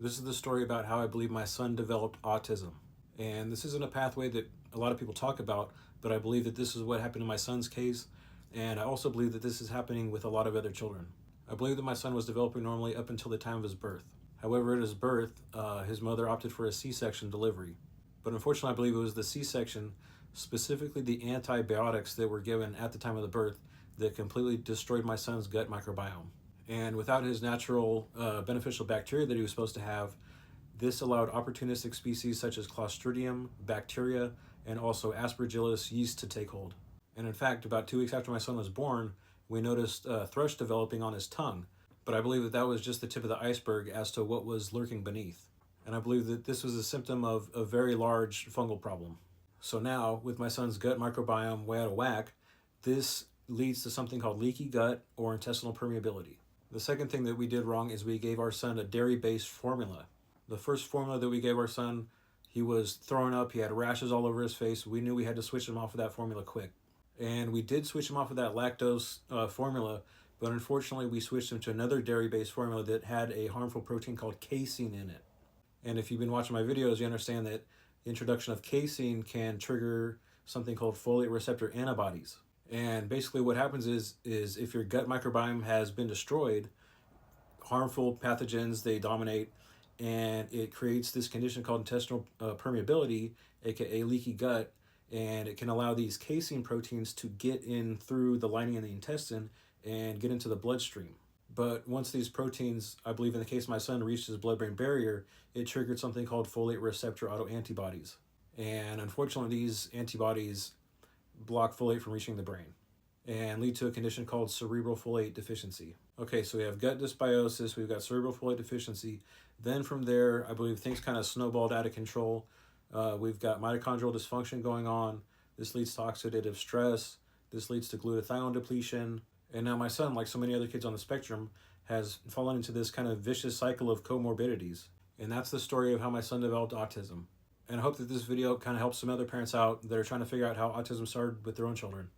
This is the story about how I believe my son developed autism. And this isn't a pathway that a lot of people talk about, but I believe that this is what happened in my son's case. And I also believe that this is happening with a lot of other children. I believe that my son was developing normally up until the time of his birth. However, at his birth, his mother opted for a C-section delivery. But unfortunately, I believe it was the C-section, specifically the antibiotics that were given at the time of the birth, that completely destroyed my son's gut microbiome. And without his natural beneficial bacteria that he was supposed to have, this allowed opportunistic species such as Clostridium, bacteria, and also Aspergillus yeast to take hold. And in fact, about 2 weeks after my son was born, we noticed thrush developing on his tongue. But I believe that that was just the tip of the iceberg as to what was lurking beneath. And I believe that this was a symptom of a very large fungal problem. So now, with my son's gut microbiome way out of whack, this leads to something called leaky gut or intestinal permeability. The second thing that we did wrong is we gave our son a dairy-based formula. The first formula that we gave our son, he was throwing up, he had rashes all over his face. We knew we had to switch him off of that formula quick. And we did switch him off of that lactose formula, but unfortunately we switched him to another dairy-based formula that had a harmful protein called casein in it. And if you've been watching my videos, you understand that the introduction of casein can trigger something called folate receptor antibodies. And basically what happens is if your gut microbiome has been destroyed, harmful pathogens, they dominate, and it creates this condition called intestinal permeability, aka leaky gut, and it can allow these casein proteins to get in through the lining of the intestine and get into the bloodstream. But once these proteins, I believe in the case of my son, reached his blood-brain barrier, it triggered something called folate receptor autoantibodies. And unfortunately, these antibodies block folate from reaching the brain and lead to a condition called cerebral folate deficiency. Okay, so we have gut dysbiosis, we've got cerebral folate deficiency. Then from there, I believe things kind of snowballed out of control. We've got mitochondrial dysfunction going on. This leads to oxidative stress. This leads to glutathione depletion. And now my son, like so many other kids on the spectrum, has fallen into this kind of vicious cycle of comorbidities. And that's the story of how my son developed autism. And I hope that this video kind of helps some other parents out that are trying to figure out how autism started with their own children.